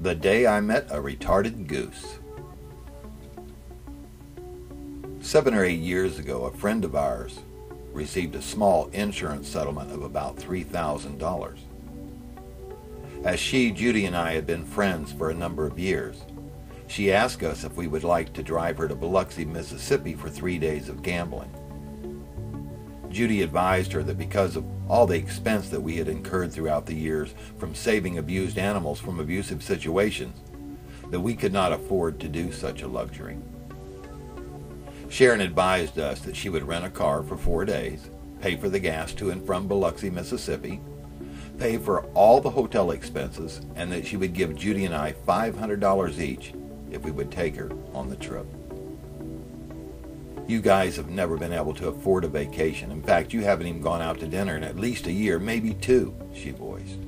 The day I met a retarded goose. 7 or 8 years ago, a friend of ours received a small insurance settlement of about $3,000. As Judy and I had been friends for a number of years, she asked us if we would like to drive her to Biloxi, Mississippi for 3 days of gambling. Judy advised her that because of all the expense that we had incurred throughout the years from saving abused animals from abusive situations, that we could not afford to do such a luxury. Sharon advised us that she would rent a car for 4 days, pay for the gas to and from Biloxi, Mississippi, pay for all the hotel expenses, and that she would give Judy and I $500 each if we would take her on the trip. You guys have never been able to afford a vacation. In fact, you haven't even gone out to dinner in at least a year, maybe 2, she voiced.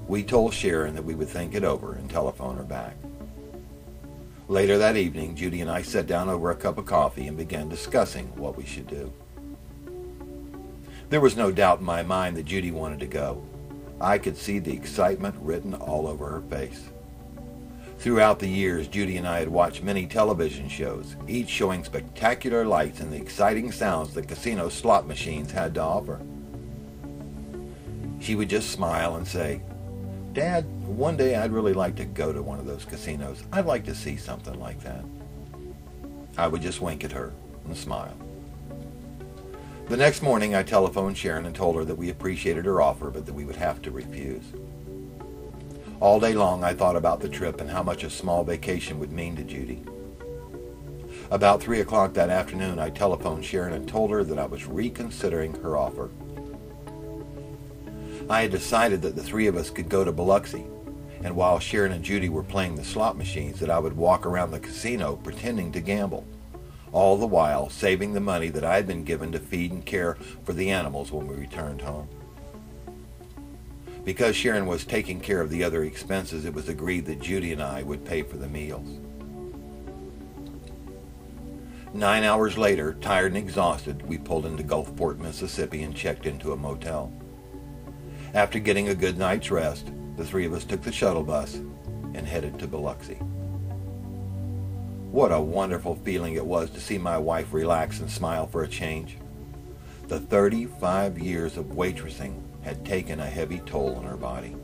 We told Sharon that we would think it over and telephone her back. Later that evening, Judy and I sat down over a cup of coffee and began discussing what we should do. There was no doubt in my mind that Judy wanted to go. I could see the excitement written all over her face. Throughout the years, Judy and I had watched many television shows, each showing spectacular lights and the exciting sounds that casino slot machines had to offer. She would just smile and say, "Dad, one day I'd really like to go to one of those casinos. I'd like to see something like that." I would just wink at her and smile. The next morning, I telephoned Sharon and told her that we appreciated her offer, but that we would have to refuse. All day long, I thought about the trip and how much a small vacation would mean to Judy. About 3 o'clock that afternoon, I telephoned Sharon and told her that I was reconsidering her offer. I had decided that the 3 of us could go to Biloxi, and while Sharon and Judy were playing the slot machines, that I would walk around the casino pretending to gamble, all the while saving the money that I had been given to feed and care for the animals when we returned home. Because Sharon was taking care of the other expenses, it was agreed that Judy and I would pay for the meals. 9 hours later, tired and exhausted, we pulled into Gulfport, Mississippi and checked into a motel. After getting a good night's rest, the 3 of us took the shuttle bus and headed to Biloxi. What a wonderful feeling it was to see my wife relax and smile for a change. The 35 years of waitressing had taken a heavy toll on her body.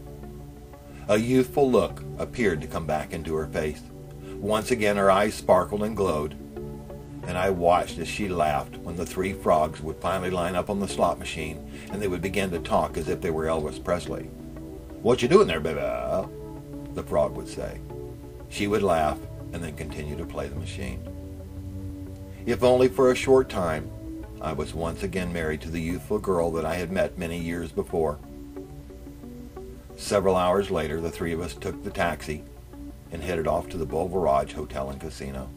A youthful look appeared to come back into her face. Once again her eyes sparkled and glowed, and I watched as she laughed when the 3 frogs would finally line up on the slot machine and they would begin to talk as if they were Elvis Presley. "What you doing there, baby?" the frog would say. She would laugh and then continue to play the machine. If only for a short time, I was once again married to the youthful girl that I had met many years before. Several hours later, the 3 of us took the taxi and headed off to the Boulevarage Hotel and Casino.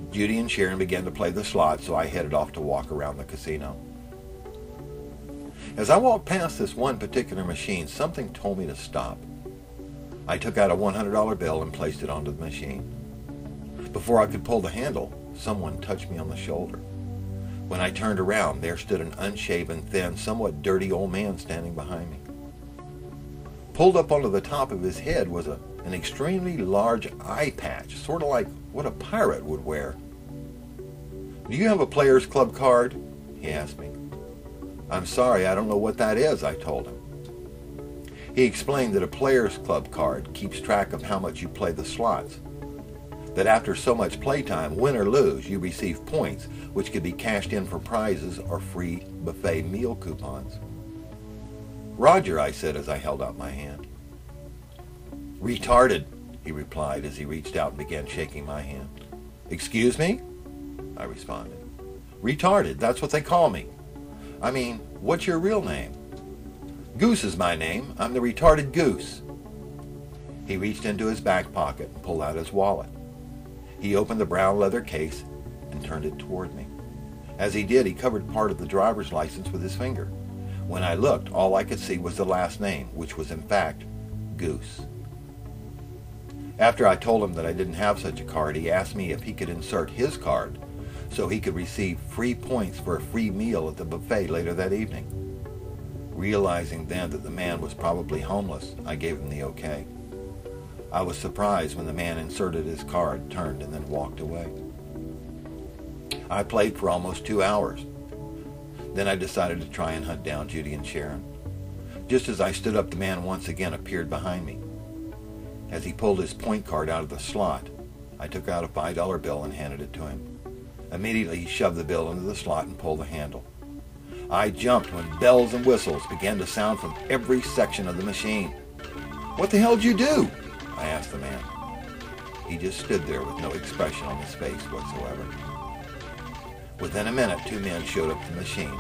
Judy and Sharon began to play the slots, so I headed off to walk around the casino. As I walked past this one particular machine, something told me to stop. I took out a $100 bill and placed it onto the machine. Before I could pull the handle, someone touched me on the shoulder. When I turned around, there stood an unshaven, thin, somewhat dirty old man standing behind me. Pulled up onto the top of his head was an extremely large eye patch, sort of like what a pirate would wear. "Do you have a Players Club card?" he asked me. "I'm sorry, I don't know what that is," I told him. He explained that a Players Club card keeps track of how much you play the slots. That after so much playtime, win or lose, you receive points which could be cashed in for prizes or free buffet meal coupons. "Roger," I said as I held out my hand. "Retarded," he replied as he reached out and began shaking my hand. "Excuse me?" I responded. "Retarded, that's what they call me. I mean, what's your real name?" "Goose is my name. I'm the Retarded Goose." He reached into his back pocket and pulled out his wallet. He opened the brown leather case and turned it toward me. As he did, he covered part of the driver's license with his finger. When I looked, all I could see was the last name, which was in fact Goose. After I told him that I didn't have such a card, he asked me if he could insert his card so he could receive free points for a free meal at the buffet later that evening. Realizing then that the man was probably homeless, I gave him the okay. I was surprised when the man inserted his card, turned, and then walked away. I played for almost 2 hours. Then I decided to try and hunt down Judy and Sharon. Just as I stood up, the man once again appeared behind me. As he pulled his point card out of the slot, I took out a $5 bill and handed it to him. Immediately, he shoved the bill into the slot and pulled the handle. I jumped when bells and whistles began to sound from every section of the machine. "What the hell did you do?" I asked the man. He just stood there with no expression on his face whatsoever. Within a minute, 2 men showed up to the machine.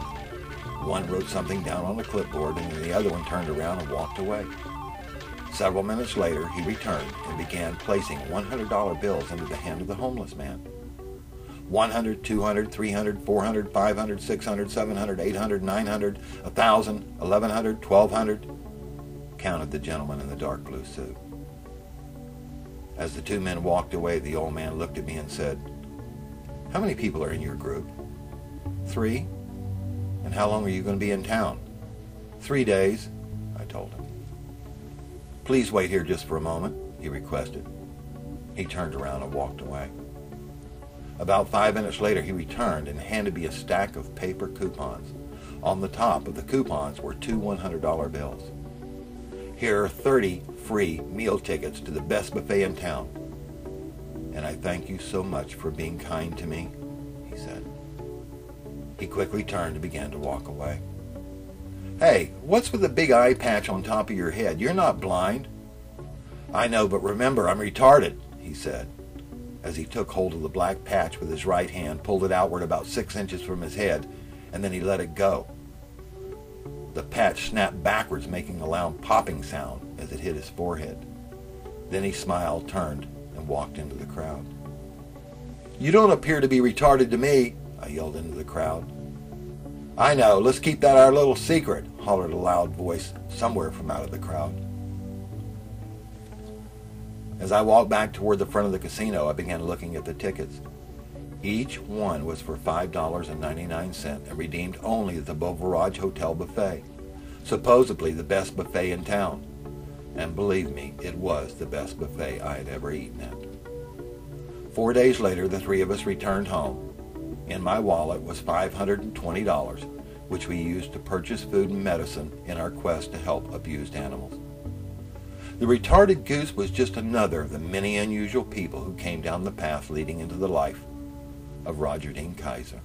One wrote something down on a clipboard, and then the other one turned around and walked away. Several minutes later, he returned and began placing $100 bills into the hand of the homeless man. 100, 200, 300, 400, 500, 600, 700, 800, 900, 1,000, 1,100, 1,200, counted the gentleman in the dark blue suit. As the 2 men walked away, the old man looked at me and said, "How many people are in your group?" "3. "And how long are you going to be in town?" "3 days, I told him. "Please wait here just for a moment," he requested. He turned around and walked away. About 5 minutes later, he returned and handed me a stack of paper coupons. On the top of the coupons were 2 $100 bills. "Here are 30 free meal tickets to the best buffet in town. And I thank you so much for being kind to me," he said. He quickly turned and began to walk away. "Hey, what's with the big eye patch on top of your head? You're not blind." "I know, but remember, I'm retarded," he said, as he took hold of the black patch with his right hand, pulled it outward about 6 inches from his head, and then he let it go. The patch snapped backwards, making a loud popping sound as it hit his forehead. Then he smiled, turned, and walked into the crowd. "You don't appear to be retarded to me," I yelled into the crowd. "I know, let's keep that our little secret," hollered a loud voice somewhere from out of the crowd. As I walked back toward the front of the casino, I began looking at the tickets. Each one was for $5.99 and redeemed only at the Beauvirage Hotel buffet, supposedly the best buffet in town. And believe me, it was the best buffet I had ever eaten at. 4 days later, the 3 of us returned home. In my wallet was $520, which we used to purchase food and medicine in our quest to help abused animals. The Retarded Goose was just another of the many unusual people who came down the path leading into the life of Roger Dean Kaiser.